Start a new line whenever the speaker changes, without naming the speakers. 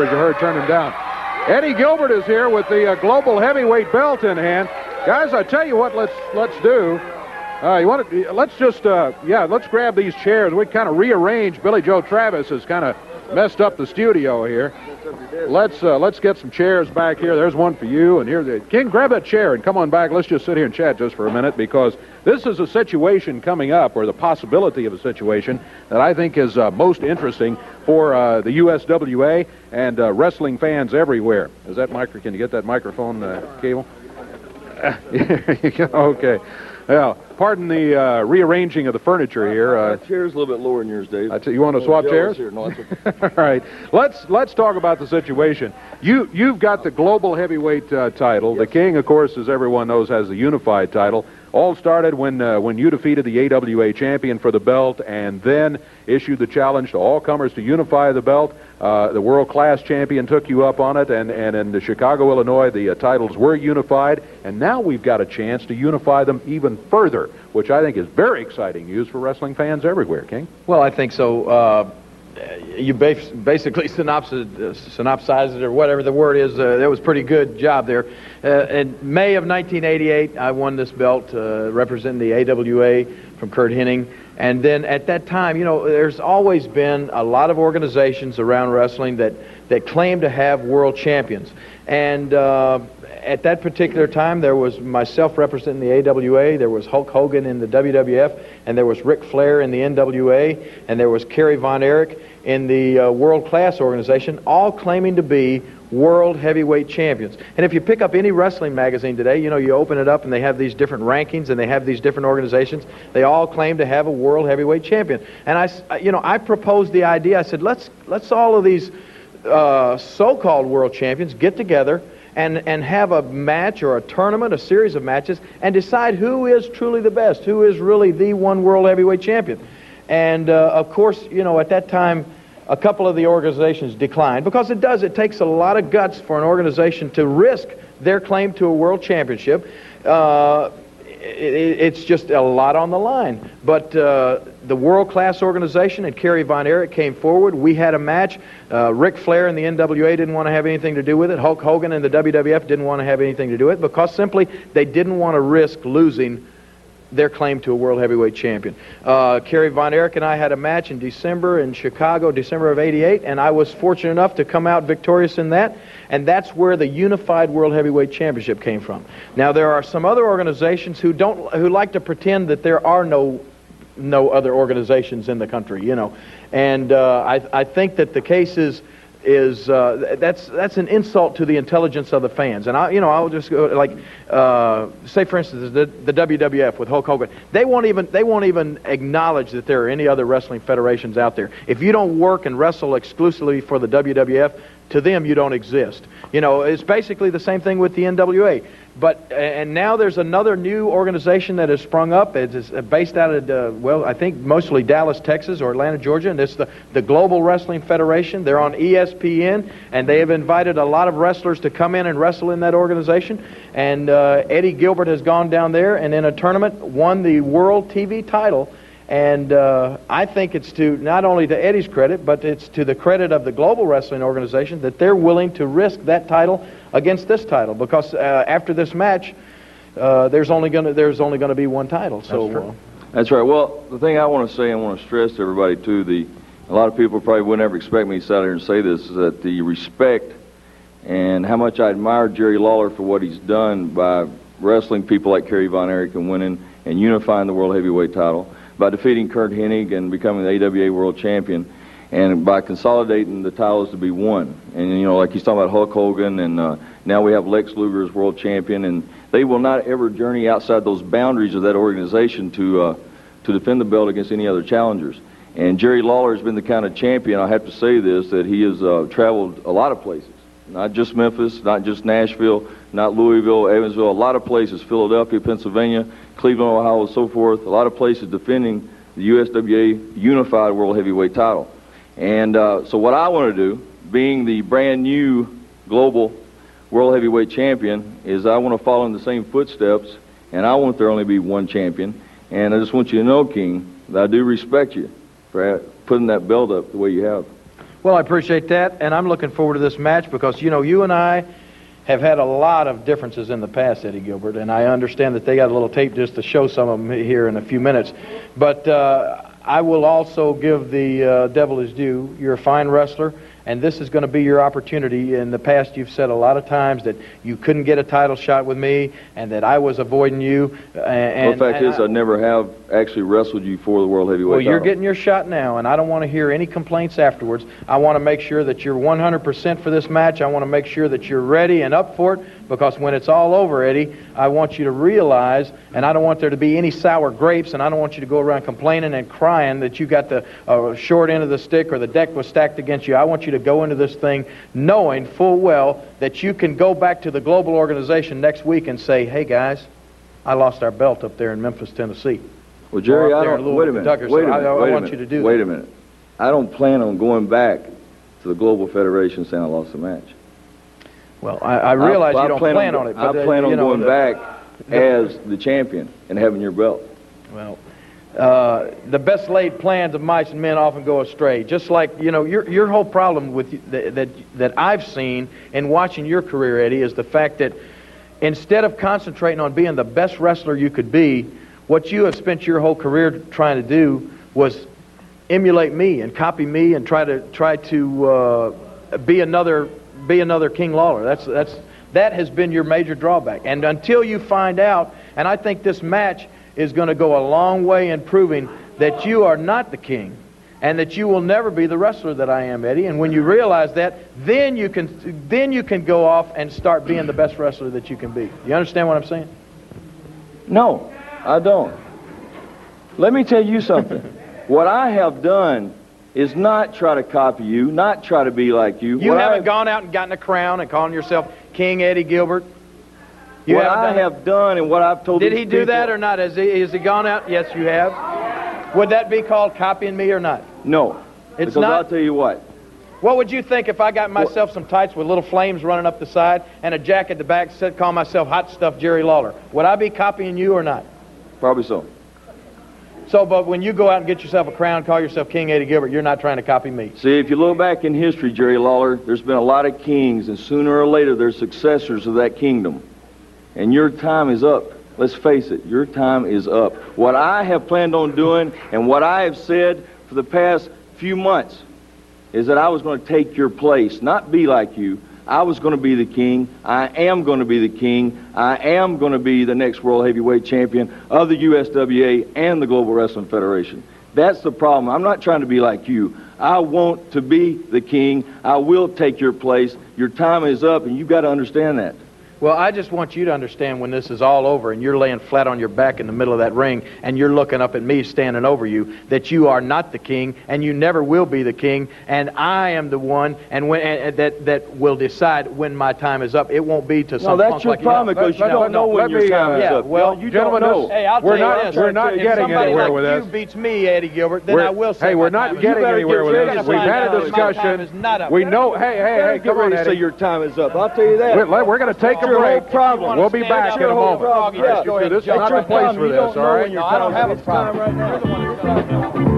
as you heard, turn him down. Eddie Gilbert is here with the global heavyweight belt in hand. Guys, I tell you what, let's do. Let's grab these chairs. We kind of rearrange. Billy Joe Travis has kind of messed up the studio here. Let's get some chairs back here. There's one for you, and here, King, grab that chair and come on back. Let's just sit here and chat just for a minute, because this is a situation coming up, or the possibility of a situation that I think is most interesting for the USWA and wrestling fans everywhere. Is that can you get that microphone cable? Here you go. Okay. Well, pardon the rearranging of the furniture here.
My chair's a little bit lower than yours, Dave.
You want to swap chairs?
Here. No, okay.
All right. Let's talk about the situation. You've got the global heavyweight title. Yes. The King, of course, as everyone knows, has the unified title. All started when you defeated the AWA champion for the belt, and then issued the challenge to all comers to unify the belt. The world-class champion took you up on it, and in the Chicago, Illinois, the titles were unified, and now we've got a chance to unify them even further, which I think is very exciting news for wrestling fans everywhere, King.
Well, I think so. You basically synopsized it, or whatever the word is. That was a pretty good job there. In May of 1988, I won this belt representing the AWA from Kurt Hennig. And then at that time, you know, there's always been a lot of organizations around wrestling that claim to have world champions. And at that particular time, there was myself representing the AWA, there was Hulk Hogan in the WWF, and there was Ric Flair in the NWA, and there was Kerry Von Erich in the World Class organization, all claiming to be world heavyweight champions. And if you pick up any wrestling magazine today, you know, you open it up and they have these different rankings and they have these different organizations. They all claim to have a world heavyweight champion. And I proposed the idea. I said, let's all of these so-called world champions get together and have a match or a tournament, a series of matches, and decide who is truly the best, who is really the one world heavyweight champion. And of course, you know, at that time, a couple of the organizations declined, because it takes a lot of guts for an organization to risk their claim to a world championship. It's just a lot on the line. But the world-class organization and Kerry Von Erich came forward. We had a match. Ric Flair and the NWA didn't want to have anything to do with it. Hulk Hogan and the WWF didn't want to have anything to do with it, because simply they didn't want to risk losing their claim to a world heavyweight champion. Kerry Von Erich and I had a match in December in Chicago, December of '88, and I was fortunate enough to come out victorious in that, and that's where the unified world heavyweight championship came from. Now, there are some other organizations who like to pretend that there are no other organizations in the country, you know, and I think that the case is that's an insult to the intelligence of the fans. And I'll just go, like, say for instance the WWF with Hulk Hogan. They won't even acknowledge that there are any other wrestling federations out there. If you don't work and wrestle exclusively for the WWF, to them you don't exist. You know, it's basically the same thing with the NWA. And now there's another new organization that has sprung up. It's based out of, well, I think mostly Dallas, Texas, or Atlanta, Georgia, and it's the Global Wrestling Federation. They're on ESPN, and they have invited a lot of wrestlers to come in and wrestle in that organization. And Eddie Gilbert has gone down there and in a tournament won the World TV title. And I think it's not only to Eddie's credit, but it's to the credit of the Global Wrestling Organization that they're willing to risk that title against this title, because after this match, there's only going to be one title. So
that's right. Well, the thing I want to say, I want to stress to everybody too, a lot of people probably would never expect me to sit here and say this, is that the respect and how much I admire Jerry Lawler for what he's done by wrestling people like Kerry Von Erich and winning and unifying the world heavyweight title, by defeating Kurt Hennig and becoming the AWA world champion, and by consolidating the titles to be one. And, you know, like he's talking about Hulk Hogan, and now we have Lex Luger as world champion, and they will not ever journey outside those boundaries of that organization to defend the belt against any other challengers. And Jerry Lawler has been the kind of champion, I have to say this, that he has traveled a lot of places. Not just Memphis, not just Nashville, not Louisville, Evansville, a lot of places, Philadelphia, Pennsylvania, Cleveland, Ohio, and so forth, a lot of places defending the USWA Unified World Heavyweight title. And so what I want to do, being the brand new global World Heavyweight champion, is I want to follow in the same footsteps, and I want there only be one champion. And I just want you to know, King, that I do respect you for putting that belt up the way you have.
Well, I appreciate that, and I'm looking forward to this match because, you know, you and I have had a lot of differences in the past, Eddie Gilbert, and I understand that they got a little tape just to show some of them here in a few minutes. But I will also give the devil his due. You're a fine wrestler, and this is going to be your opportunity. In the past, you've said a lot of times that you couldn't get a title shot with me and that I was avoiding you.
Well, the fact is, I never have actually wrestled you for the World Heavyweight title.
Well, you're getting your shot now, and I don't want to hear any complaints afterwards. I want to make sure that you're 100% for this match. I want to make sure that you're ready and up for it, because when it's all over, Eddie, I want you to realize, and I don't want there to be any sour grapes, and I don't want you to go around complaining and crying that you got the short end of the stick or the deck was stacked against you. I want you to go into this thing knowing full well that you can go back to the global organization next week and say, hey, guys, I lost our belt up there in Memphis, Tennessee.
Well, Jerry, I don't, wait a minute.
I want you to do that.
Wait a minute. I don't plan on going back to the Global Federation saying I lost the match.
Well, I realize you don't plan on it.
But I plan on going back as the champion and having your belt.
Well, the best laid plans of mice and men often go astray. Just like, you know, your whole problem with that I've seen in watching your career, Eddie, is the fact that instead of concentrating on being the best wrestler you could be, what you have spent your whole career trying to do was emulate me and copy me and try to be another King Lawler. That has been your major drawback. And until you find out, and I think this match is going to go a long way in proving that you are not the king and that you will never be the wrestler that I am, Eddie. And when you realize that, then you can go off and start being the best wrestler that you can be. You understand what I'm saying?
No, I don't. Let me tell you something. What I have done is not try to copy you, not try to be like you.
You haven't gone out and gotten a crown and calling yourself King Eddie Gilbert?
What I have done and what I've told
Did he do that or not? Has he gone out? Yes, you have. Would that be called copying me or not?
No.
It's not?
I'll tell you what.
What would you think if I got myself some tights with little flames running up the side and a jack at the back, said, call myself Hot Stuff Jerry Lawler? Would I be copying you or not?
Probably so.
So, but when you go out and get yourself a crown, call yourself King Eddie Gilbert, you're not trying to copy me.
See, if you look back in history, Jerry Lawler, there's been a lot of kings, and sooner or later there's successors of that kingdom. And your time is up. Let's face it, your time is up. What I have planned on doing and what I have said for the past few months is that I was going to take your place, not be like you. I was going to be the king. I am going to be the king. I am going to be the next World Heavyweight Champion of the USWA and the Global Wrestling Federation. That's the problem. I'm not trying to be like you. I want to be the king. I will take your place. Your time is up, and you've got to understand that.
Well, I just want you to understand when this is all over and you're laying flat on your back in the middle of that ring and you're looking up at me standing over you, that you are not the king and you never will be the king, and I am the one that will decide when my time is up. It won't be to some
punk like you. No, that's your problem because you don't know when your time is up.
Well,
you don't know.
Hey, I'll tell you this.
We're not getting anywhere with this.
If somebody like you beats me, Eddie Gilbert, then I will say
we're not getting anywhere with this. We've had a discussion. We know. Hey, come on, Eddie.
Say your time is up. I'll tell you that.
We're going to take a break. We'll be back in a moment. This is not the place for this, all right?
No, I don't have a problem right now.